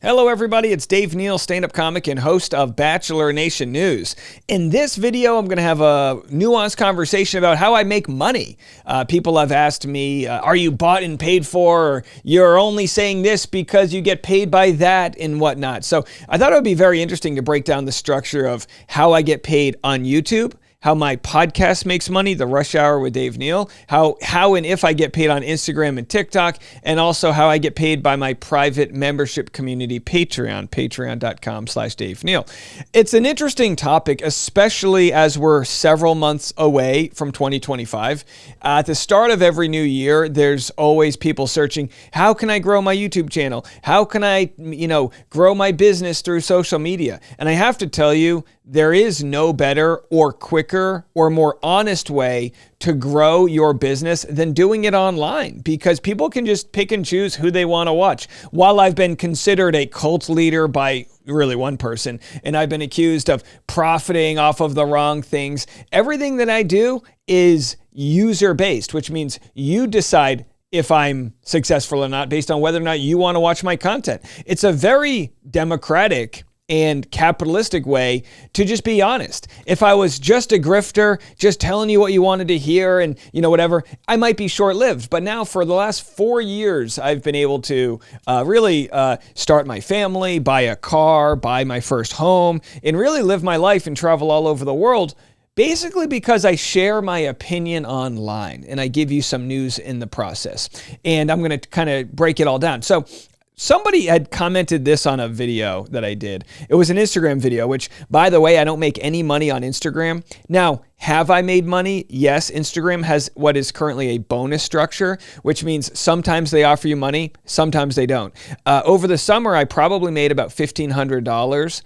Hello everybody, it's Dave Neal, stand-up comic and host of Bachelor Nation News. In this video, I'm going to have a nuanced conversation about how I make money. People have asked me, are you bought and paid for, or you're only saying this because you get paid by that and whatnot. So I thought it would be very interesting to break down the structure of how I get paid on YouTube, how my podcast makes money, The Rush Hour with Dave Neal, how and if I get paid on Instagram and TikTok, and also how I get paid by my private membership community, Patreon, patreon.com/Dave Neal. It's an interesting topic, especially as we're several months away from 2025. At the start of every new year, there's always people searching, how can I grow my YouTube channel? How can I, grow my business through social media? And I have to tell you, there is no better or quicker or more honest way to grow your business than doing it online, because people can just pick and choose who they want to watch. While I've been considered a cult leader by really one person, and I've been accused of profiting off of the wrong things, everything that I do is user-based, which means you decide if I'm successful or not based on whether or not you want to watch my content. It's a very democratic and capitalistic way to just be honest. If I was just a grifter, just telling you what you wanted to hear and, whatever, I might be short-lived. But now for the last 4 years, I've been able to really start my family, buy a car, buy my first home, and really live my life and travel all over the world, basically because I share my opinion online and I give you some news in the process. And I'm going to kind of break it all down. So somebody had commented this on a video that I did. It was an Instagram video, which, by the way, I don't make any money on Instagram. Now, have I made money? Yes, Instagram has what is currently a bonus structure, which means sometimes they offer you money, sometimes they don't. Over the summer, I probably made about $1,500,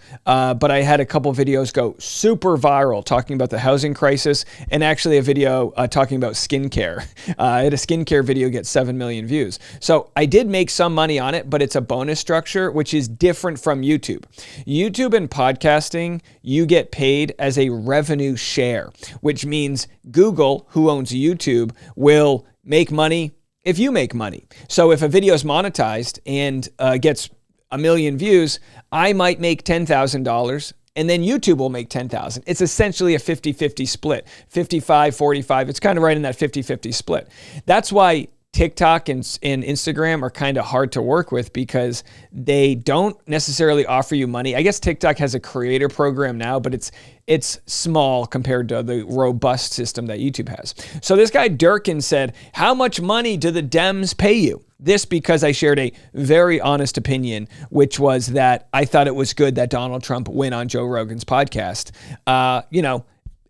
but I had a couple videos go super viral talking about the housing crisis, and actually a video talking about skincare. I had a skincare video get 7 million views. So I did make some money on it, but it's a bonus structure, which is different from YouTube. YouTube and podcasting, you get paid as a revenue share, which means Google, who owns YouTube, will make money if you make money. So if a video is monetized and gets 1 million views, I might make $10,000 and then YouTube will make $10,000. It's essentially a 50-50 split, 55-45. It's kind of right in that 50-50 split. That's why TikTok and Instagram are kind of hard to work with, because they don't necessarily offer you money. I guess TikTok has a creator program now, but it's small compared to the robust system that YouTube has. So this guy Durkin said, how much money do the Dems pay you? This because I shared a very honest opinion, which was that I thought it was good that Donald Trump win on Joe Rogan's podcast.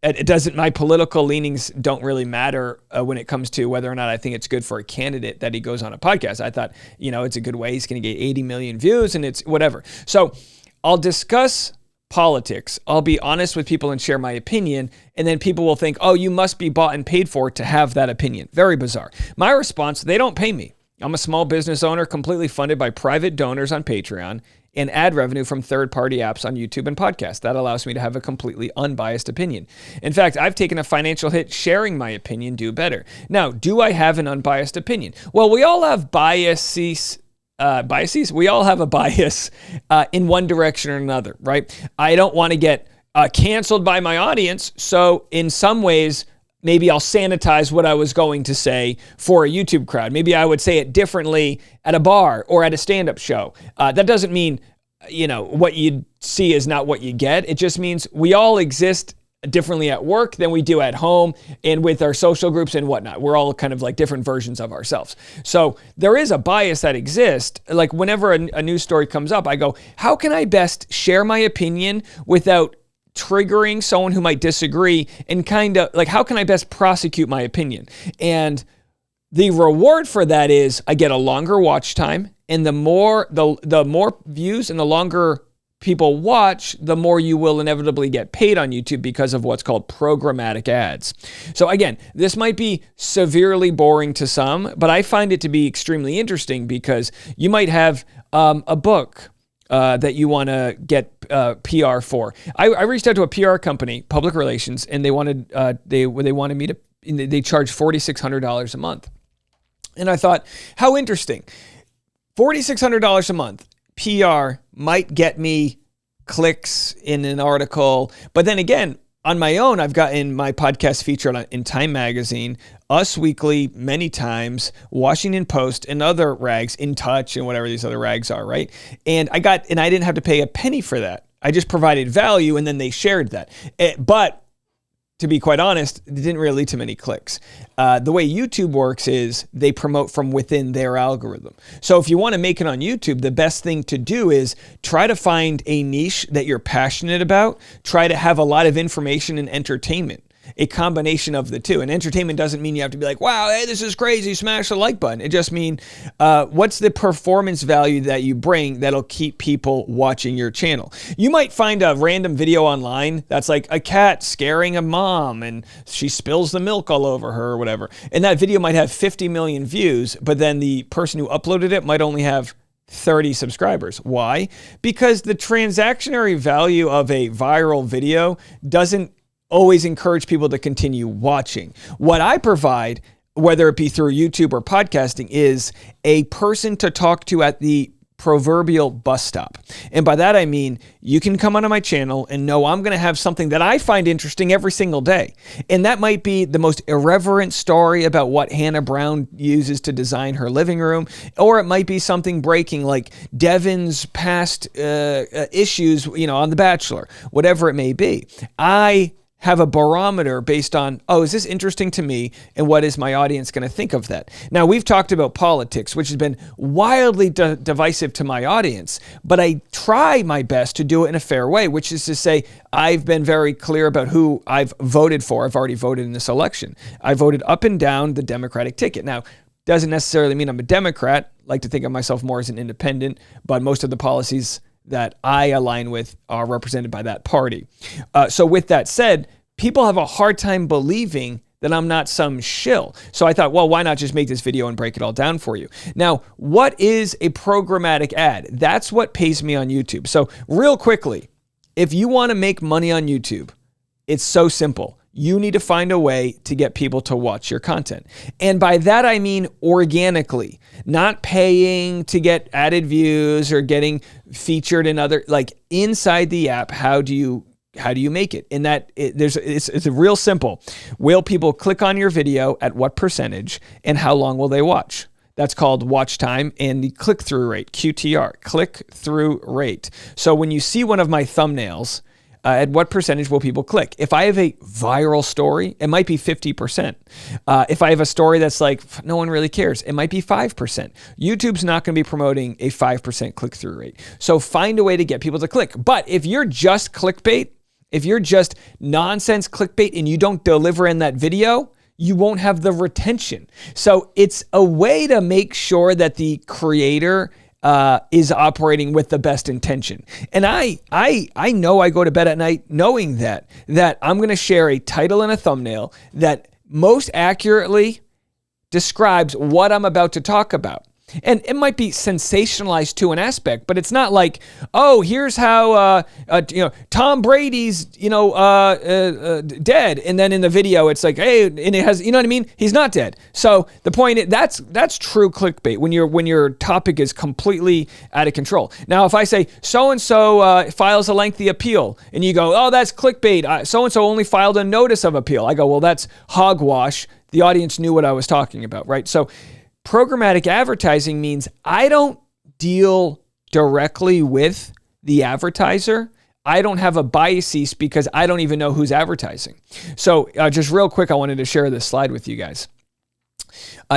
It doesn't, my political leanings don't really matter when it comes to whether or not I think it's good for a candidate that he goes on a podcast. I thought, it's a good way. He's going to get 80 million views and it's whatever. So I'll discuss politics. I'll be honest with people and share my opinion. And then people will think, oh, you must be bought and paid for to have that opinion. Very bizarre. My response, they don't pay me. I'm a small business owner completely funded by private donors on Patreon and ad revenue from third-party apps on YouTube and podcasts. That allows me to have a completely unbiased opinion. In fact, I've taken a financial hit sharing my opinion, do better. Now, do I have an unbiased opinion? Well, we all have biases. We all have a bias in one direction or another, right? I don't want to get canceled by my audience, so in some ways, maybe I'll sanitize what I was going to say for a YouTube crowd. Maybe I would say it differently at a bar or at a stand-up show. That doesn't mean, what you see is not what you get. It just means we all exist differently at work than we do at home and with our social groups and whatnot. We're all kind of like different versions of ourselves. So there is a bias that exists. Like whenever a news story comes up, I go, how can I best share my opinion without triggering someone who might disagree, and kind of like, how can I best prosecute my opinion? And the reward for that is I get a longer watch time, and the more views and the longer people watch, the more you will inevitably get paid on YouTube because of what's called programmatic ads. So again, this might be severely boring to some, but I find it to be extremely interesting because you might have a book that you want to get PR for. I reached out to a PR company, public relations, and they wanted me to. They charge $4,600 a month, and I thought, how interesting. $4,600 a month. PR might get me clicks in an article. But then again, on my own, I've gotten my podcast featured in Time Magazine, Us Weekly many times, Washington Post, and other rags, In Touch, and whatever these other rags are, right? And I didn't have to pay a penny for that. I just provided value, and then they shared that. But to be quite honest, it didn't really lead to many clicks. The way YouTube works is they promote from within their algorithm. So if you want to make it on YouTube, the best thing to do is try to find a niche that you're passionate about. Try to have a lot of information and entertainment, a combination of the two. And entertainment doesn't mean you have to be like, wow, hey, this is crazy, smash the like button. It just means what's the performance value that you bring that'll keep people watching your channel. You might find a random video online that's like a cat scaring a mom and she spills the milk all over her or whatever. And that video might have 50 million views, but then the person who uploaded it might only have 30 subscribers. Why? Because the transactionary value of a viral video doesn't always encourage people to continue watching. What I provide, whether it be through YouTube or podcasting, is a person to talk to at the proverbial bus stop. And by that I mean, you can come onto my channel and know I'm going to have something that I find interesting every single day. And that might be the most irreverent story about what Hannah Brown uses to design her living room, or it might be something breaking like Devin's past issues, on The Bachelor, whatever it may be. I have a barometer based on, is this interesting to me, and what is my audience going to think of that? Now, we've talked about politics, which has been wildly divisive to my audience, but I try my best to do it in a fair way, which is to say I've been very clear about who I've voted for. I've already voted in this election. I voted up and down the Democratic ticket. Now, doesn't necessarily mean I'm a Democrat. I like to think of myself more as an independent, but most of the policies that I align with are represented by that party. So with that said, people have a hard time believing that I'm not some shill. So I thought, well, why not just make this video and break it all down for you? Now, what is a programmatic ad? That's what pays me on YouTube. So real quickly, if you want to make money on YouTube, it's so simple. You need to find a way to get people to watch your content. And by that, I mean organically, not paying to get added views or getting featured in other, like inside the app. How do you make it? And it's real simple. Will people click on your video at what percentage, and how long will they watch? That's called watch time and the click-through rate, QTR, click-through rate. So when you see one of my thumbnails, at what percentage will people click? If I have a viral story, it might be 50%. If I have a story that's like, no one really cares, it might be 5%. YouTube's not going to be promoting a 5% click-through rate. So find a way to get people to click. But if you're just clickbait, if you're just nonsense clickbait and you don't deliver in that video, you won't have the retention. So it's a way to make sure that the creator is operating with the best intention. And I know I go to bed at night knowing that I'm going to share a title and a thumbnail that most accurately describes what I'm about to talk about. And it might be sensationalized to an aspect, but it's not like, here's how Tom Brady's dead, and then in the video it's like, hey, and it has, you know what I mean? He's not dead. So the point is, that's true clickbait when your topic is completely out of control. Now, if I say so and so files a lengthy appeal, and you go, that's clickbait. So and so only filed a notice of appeal. I go, well, that's hogwash. The audience knew what I was talking about, right? So programmatic advertising means I don't deal directly with the advertiser. I don't have a biases because I don't even know who's advertising. So just real quick, I wanted to share this slide with you guys.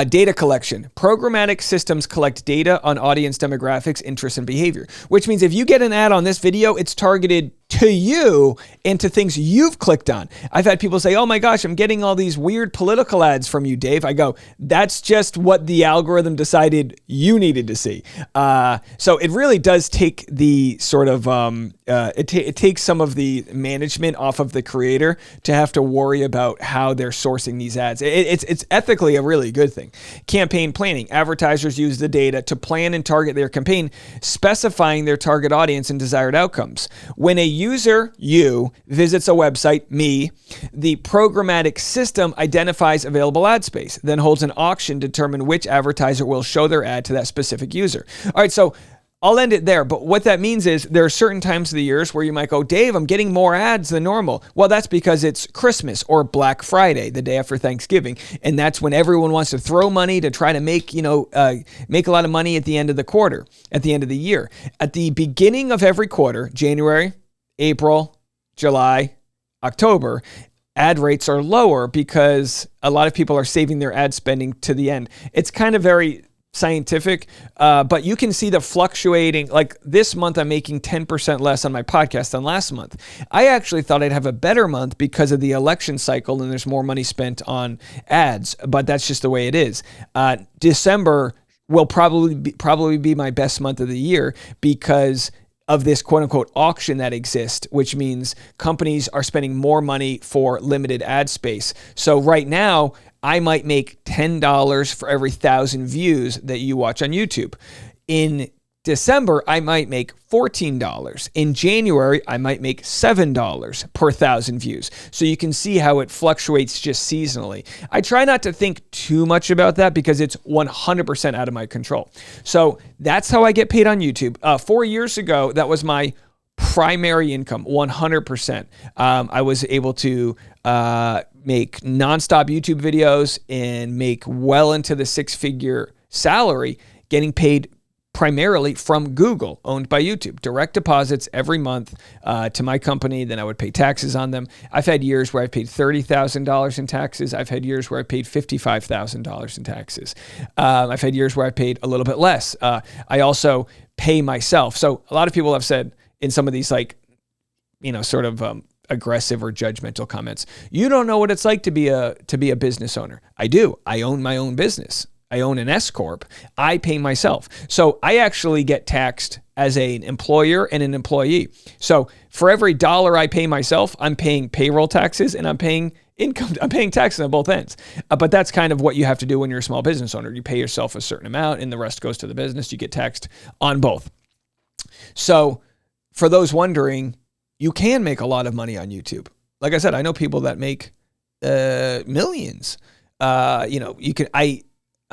Data collection. Programmatic systems collect data on audience demographics, interests, and behavior, which means if you get an ad on this video, it's targeted to you and to things you've clicked on. I've had people say, oh my gosh, I'm getting all these weird political ads from you, Dave. I go, that's just what the algorithm decided you needed to see. So it really does take the sort of, it takes some of the management off of the creator to have to worry about how they're sourcing these ads. It's ethically a really good thing. Campaign planning. Advertisers use the data to plan and target their campaign, specifying their target audience and desired outcomes. When a user, you, visits a website, me, the programmatic system identifies available ad space, then holds an auction to determine which advertiser will show their ad to that specific user. All right, so I'll end it there. But what that means is there are certain times of the years where you might go, Dave, I'm getting more ads than normal. Well, that's because it's Christmas or Black Friday, the day after Thanksgiving. And that's when everyone wants to throw money to try to make, make a lot of money at the end of the quarter, at the end of the year. At the beginning of every quarter, January, April, July, October, ad rates are lower because a lot of people are saving their ad spending to the end. It's kind of very scientific, but you can see the fluctuating. Like this month, I'm making 10% less on my podcast than last month. I actually thought I'd have a better month because of the election cycle and there's more money spent on ads, but that's just the way it is. December will probably be my best month of the year because of this quote unquote auction that exists, which means companies are spending more money for limited ad space. So right now, I might make $10 for every 1,000 views that you watch on YouTube. In December, I might make $14. In January, I might make $7 per 1,000 views. So you can see how it fluctuates just seasonally. I try not to think too much about that because it's 100% out of my control. So that's how I get paid on YouTube. 4 years ago, that was my primary income, 100%. I was able to make nonstop YouTube videos and make well into the six-figure salary, getting paid primarily from Google, owned by YouTube. Direct deposits every month to my company, then I would pay taxes on them. I've had years where I paid $30,000 in taxes. I've had years where I paid $55,000 in taxes. I've had years where I paid a little bit less. I also pay myself. So a lot of people have said in some of these sort of aggressive or judgmental comments, you don't know what it's like to be a business owner. I do. I own my own business. I own an S Corp. I pay myself. So I actually get taxed as an employer and an employee. So for every dollar I pay myself, I'm paying payroll taxes and I'm paying taxes on both ends. But that's kind of what you have to do when you're a small business owner. You pay yourself a certain amount and the rest goes to the business. You get taxed on both. So for those wondering, you can make a lot of money on YouTube. Like I said, I know people that make millions.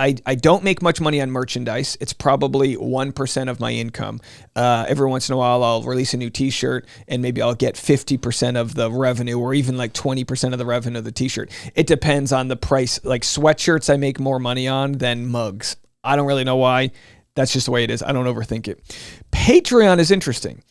I don't make much money on merchandise. It's probably 1% of my income. Every once in a while, I'll release a new t-shirt and maybe I'll get 50% of the revenue or even like 20% of the revenue of the t-shirt. It depends on the price. Like sweatshirts, I make more money on than mugs. I don't really know why. That's just the way it is. I don't overthink it. Patreon is interesting.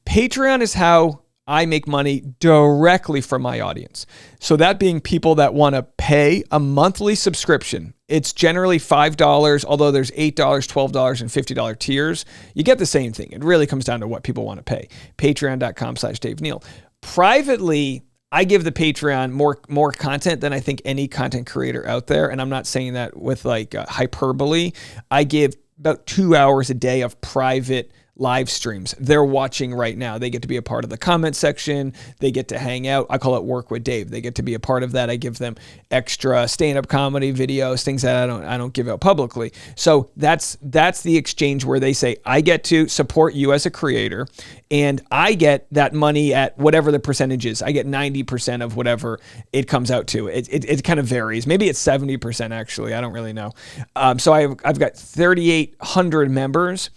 Patreon is how I make money directly from my audience. So that being people that want to pay a monthly subscription. It's generally $5, although there's $8, $12, and $50 tiers. You get the same thing. It really comes down to what people want to pay. Patreon.com/Dave Neal. Privately, I give the Patreon more content than I think any content creator out there. And I'm not saying that with hyperbole. I give about 2 hours a day of private live streams. They're watching right now. They get to be a part of the comment section. They get to hang out. I call it Work with Dave. They get to be a part of that. I give them extra stand-up comedy videos, things that I don't give out publicly. So that's the exchange where they say, I get to support you as a creator and I get that money at whatever the percentage is. I get 90% of whatever it comes out to. It kind of varies. Maybe it's 70% actually. I don't really know. So I've got 3,800 members.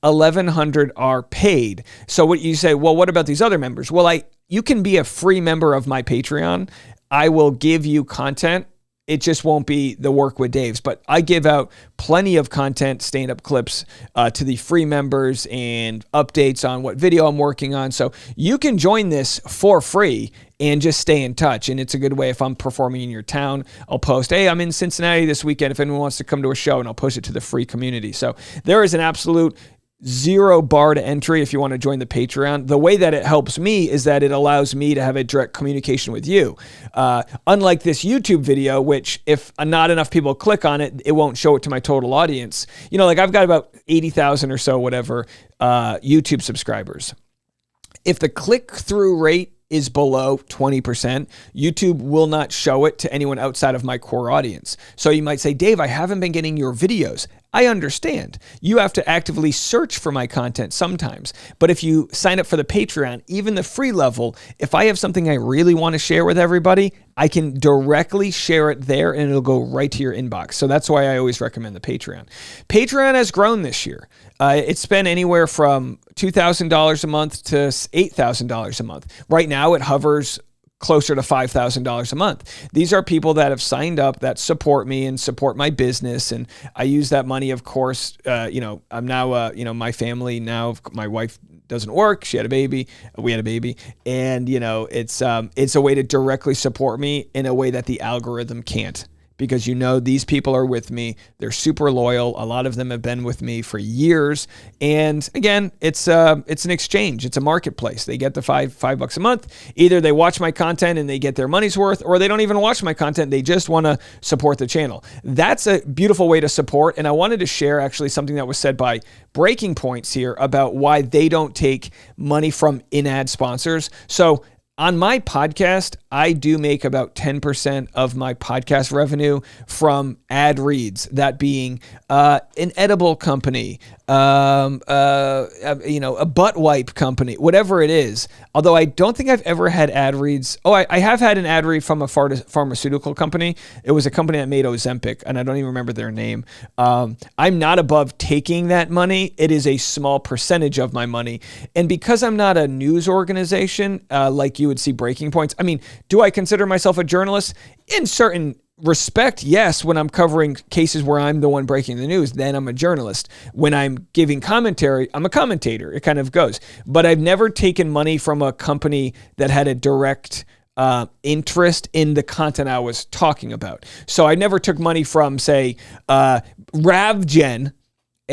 1,100 are paid. So what you say, well, what about these other members? Well, you can be a free member of my Patreon. I will give you content. It just won't be the Work with Dave's, but I give out plenty of content, stand-up clips to the free members and updates on what video I'm working on. So you can join this for free and just stay in touch. And it's a good way if I'm performing in your town, I'll post, hey, I'm in Cincinnati this weekend if anyone wants to come to a show, and I'll post it to the free community. So there is an absolute zero bar to entry if you want to join the Patreon. The way that it helps me is that it allows me to have a direct communication with you. Unlike this YouTube video, which if not enough people click on it, it won't show it to my total audience. I've got about 80,000 or so, whatever, YouTube subscribers. If the click-through rate is below 20%, YouTube will not show it to anyone outside of my core audience. So you might say, Dave, I haven't been getting your videos. I understand. You have to actively search for my content sometimes. But if you sign up for the Patreon, even the free level, if I have something I really want to share with everybody, I can directly share it there and it'll go right to your inbox. So that's why I always recommend the Patreon. Patreon has grown this year. It's been anywhere from $2,000 a month to $8,000 a month. Right now, it hovers closer to $5,000 a month. These are people that have signed up that support me and support my business. And I use that money, of course. I'm now, my family now, my wife doesn't work. She had a baby. We had a baby. And, it's a way to directly support me in a way that the algorithm can't. Because these people are with me. They're super loyal. A lot of them have been with me for years. And again, it's an exchange. It's a marketplace. They get the $5 a month. Either they watch my content and they get their money's worth, or they don't even watch my content. They just want to support the channel. That's a beautiful way to support. And I wanted to share actually something that was said by Breaking Points here about why they don't take money from in-ad sponsors. So on my podcast, I do make about 10% of my podcast revenue from ad reads, that being an edible company, a butt wipe company, whatever it is. Although I don't think I've ever had ad reads. Oh, I have had an ad read from a pharmaceutical company. It was a company that made Ozempic, and I don't even remember their name. I'm not above taking that money. It is a small percentage of my money. And because I'm not a news organization, like you would see Breaking Points, I mean, do I consider myself a journalist? In certain respect, yes. When I'm covering cases where I'm the one breaking the news, then I'm a journalist. When I'm giving commentary, I'm a commentator. It kind of goes. But I've never taken money from a company that had a direct interest in the content I was talking about. So I never took money from, say, Ravgen,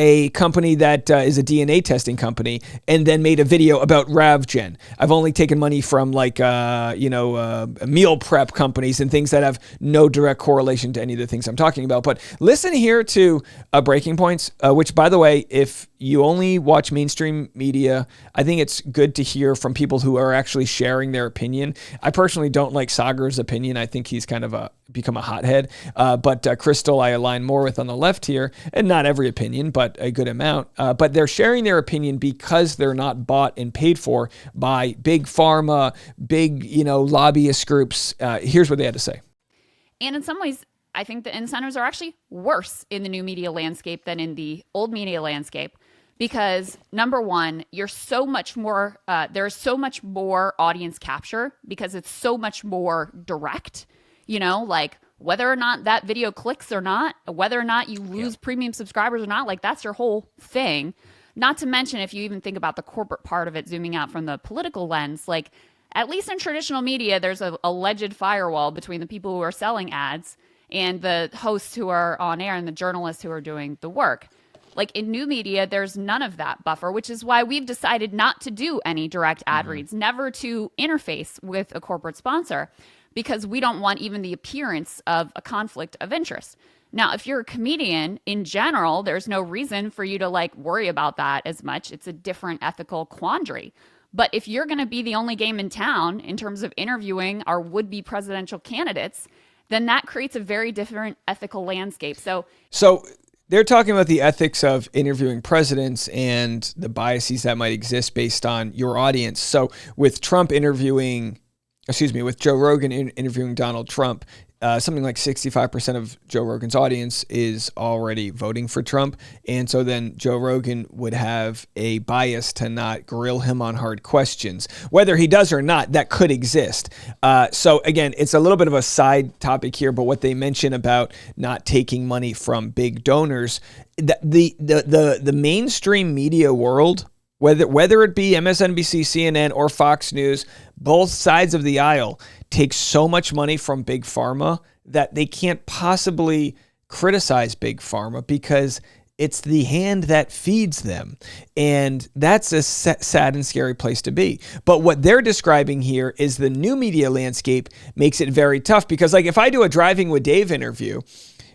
a company that is a DNA testing company, and then made a video about Ravgen. I've only taken money from meal prep companies and things that have no direct correlation to any of the things I'm talking about. But listen here to Breaking Points, which, by the way, if you only watch mainstream media, I think it's good to hear from people who are actually sharing their opinion. I personally don't like Sagar's opinion. I think he's kind of become a hothead. But Crystal, I align more with on the left here, and not every opinion, but a good amount. But they're sharing their opinion because they're not bought and paid for by big pharma, big, lobbyist groups. Here's what they had to say. And in some ways, I think the incentives are actually worse in the new media landscape than in the old media landscape. Because number one, there's so much more audience capture because it's so much more direct, like whether or not that video clicks or not, whether or not you lose premium subscribers or not, like that's your whole thing. Not to mention, if you even think about the corporate part of it, zooming out from the political lens, like at least in traditional media, there's a alleged firewall between the people who are selling ads and the hosts who are on air and the journalists who are doing the work. Like in new media, there's none of that buffer, which is why we've decided not to do any direct ad reads, never to interface with a corporate sponsor, because we don't want even the appearance of a conflict of interest. Now, if you're a comedian, in general, there's no reason for you to worry about that as much. It's a different ethical quandary. But if you're going to be the only game in town in terms of interviewing our would-be presidential candidates, then that creates a very different ethical landscape. So they're talking about the ethics of interviewing presidents and the biases that might exist based on your audience. So with Joe Rogan interviewing Donald Trump, something like 65% of Joe Rogan's audience is already voting for Trump. And so then Joe Rogan would have a bias to not grill him on hard questions. Whether he does or not, that could exist. So again, it's a little bit of a side topic here, but what they mention about not taking money from big donors, the mainstream media world, whether it be MSNBC, CNN, or Fox News, both sides of the aisle take so much money from big pharma that they can't possibly criticize big pharma because it's the hand that feeds them. And that's a sad and scary place to be. But what they're describing here is the new media landscape makes it very tough because if I do a Driving with Dave interview,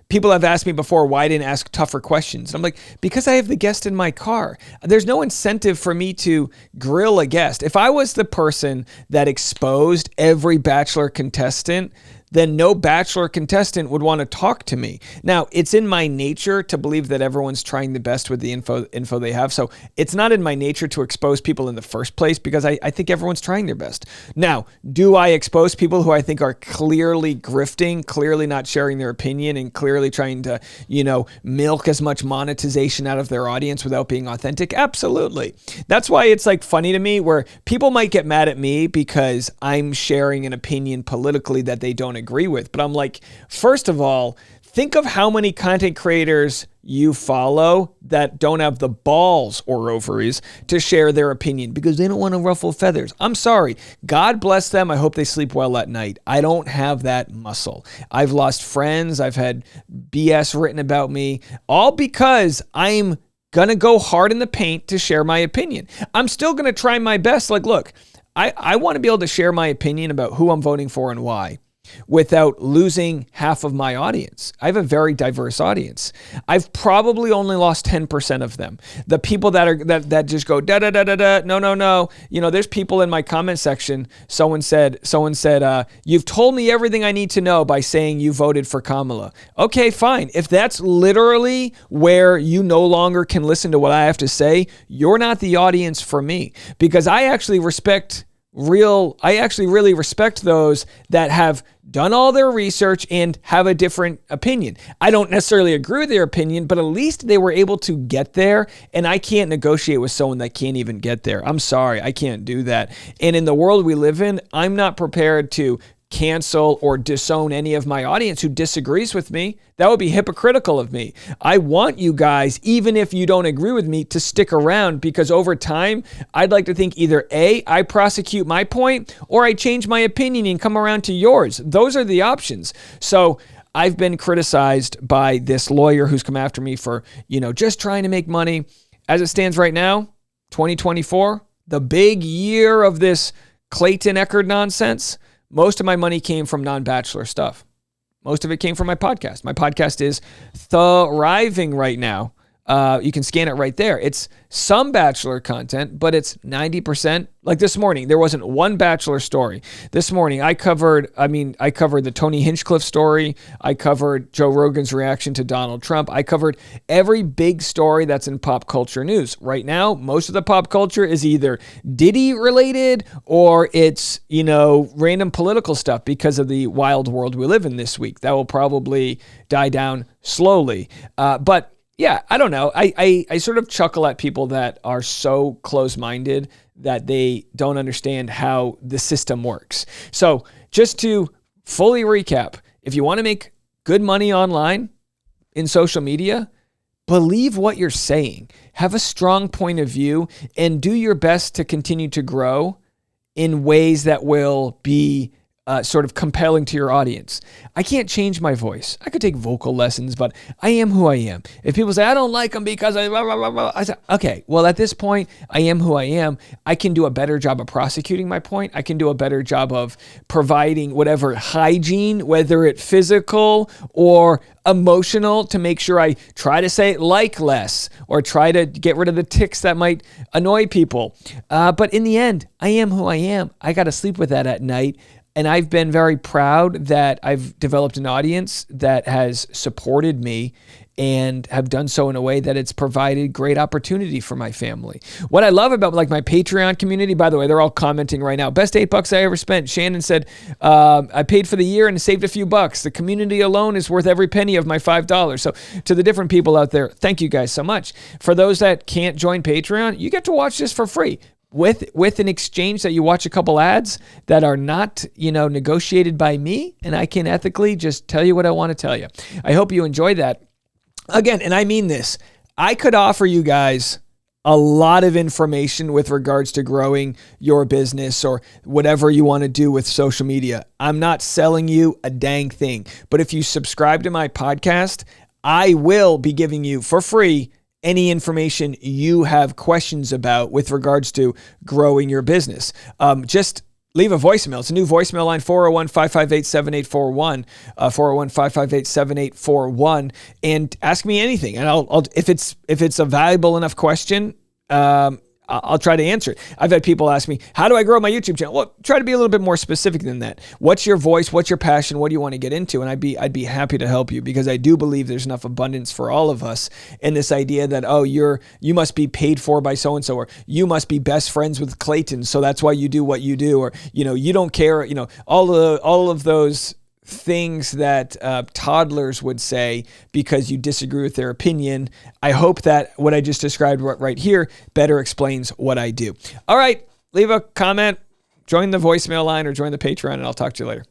people have asked me before why I didn't ask tougher questions. And I'm like, because I have the guest in my car. There's no incentive for me to grill a guest. If I was the person that exposed every Bachelor contestant, then no Bachelor contestant would want to talk to me. Now, it's in my nature to believe that everyone's trying the best with the info they have. So it's not in my nature to expose people in the first place because I think everyone's trying their best. Now, do I expose people who I think are clearly grifting, clearly not sharing their opinion, and clearly trying to, milk as much monetization out of their audience without being authentic? Absolutely. That's why it's like funny to me where people might get mad at me because I'm sharing an opinion politically that they don't agree with. But I'm like, first of all, think of how many content creators you follow that don't have the balls or ovaries to share their opinion because they don't want to ruffle feathers. I'm sorry. God bless them. I hope they sleep well at night. I don't have that muscle. I've lost friends. I've had BS written about me, all because I'm going to go hard in the paint to share my opinion. I'm still going to try my best. Like, look, I want to be able to share my opinion about who I'm voting for and why, without losing half of my audience. I have a very diverse audience. I've probably only lost 10% of them. The people that just go da da da da da, no. There's people in my comment section. Someone said, you've told me everything I need to know by saying you voted for Kamala. Okay, fine. If that's literally where you no longer can listen to what I have to say, you're not the audience for me, because I actually really respect those that have done all their research and have a different opinion. I don't necessarily agree with their opinion, but at least they were able to get there, and I can't negotiate with someone that can't even get there. I'm sorry, I can't do that. And in the world we live in, I'm not prepared to cancel or disown any of my audience who disagrees with me. That would be hypocritical of me. I want you guys, even if you don't agree with me, to stick around, because over time, I'd like to think either A, I prosecute my point, or I change my opinion and come around to yours. Those are the options. So I've been criticized by this lawyer who's come after me for, just trying to make money. As it stands right now, 2024, the big year of this Clayton Echard nonsense, most of my money came from non-Bachelor stuff. Most of it came from my podcast. My podcast is thriving right now. You can scan it right there. It's some Bachelor content, but it's 90%. Like this morning, there wasn't one Bachelor story. This morning, I covered the Tony Hinchcliffe story. I covered Joe Rogan's reaction to Donald Trump. I covered every big story that's in pop culture news. Right now, most of the pop culture is either Diddy related or it's, random political stuff because of the wild world we live in this week. That will probably die down slowly. But yeah, I don't know. I sort of chuckle at people that are so close-minded that they don't understand how the system works. So just to fully recap, if you want to make good money online in social media, believe what you're saying, have a strong point of view, and do your best to continue to grow in ways that will be sort of compelling to your audience. I can't change my voice. I could take vocal lessons, but I am who I am. If people say, I don't like them because I say, okay, well, at this point, I am who I am. I can do a better job of prosecuting my point. I can do a better job of providing whatever hygiene, whether it's physical or emotional, to make sure I try to say like less or try to get rid of the tics that might annoy people. But in the end, I am who I am. I got to sleep with that at night. And I've been very proud that I've developed an audience that has supported me and have done so in a way that it's provided great opportunity for my family. What I love about my Patreon community, by the way, they're all commenting right now. Best $8 I ever spent. Shannon said, I paid for the year and saved a few bucks. The community alone is worth every penny of my $5. So to the different people out there, thank you guys so much. For those that can't join Patreon, you get to watch this for free. With an exchange that you watch a couple ads that are not, negotiated by me, and I can ethically just tell you what I want to tell you. I hope you enjoy that. Again, and I mean this, I could offer you guys a lot of information with regards to growing your business or whatever you want to do with social media. I'm not selling you a dang thing, but if you subscribe to my podcast, I will be giving you for free any information you have questions about with regards to growing your business. Just leave a voicemail. It's a new voicemail line, 401-558-7841, 401-558-7841, and ask me anything. And I'll if it's a valuable enough question, I'll try to answer it. I've had people ask me, how do I grow my YouTube channel? Well, try to be a little bit more specific than that. What's your voice? What's your passion? What do you want to get into? And I'd be happy to help you, because I do believe there's enough abundance for all of us in this idea that, oh, you must be paid for by so-and-so, or you must be best friends with Clayton, so that's why you do what you do, or, you don't care, all of those things that toddlers would say because you disagree with their opinion. I hope that what I just described right here better explains what I do. All right, leave a comment, join the voicemail line, or join the Patreon, and I'll talk to you later.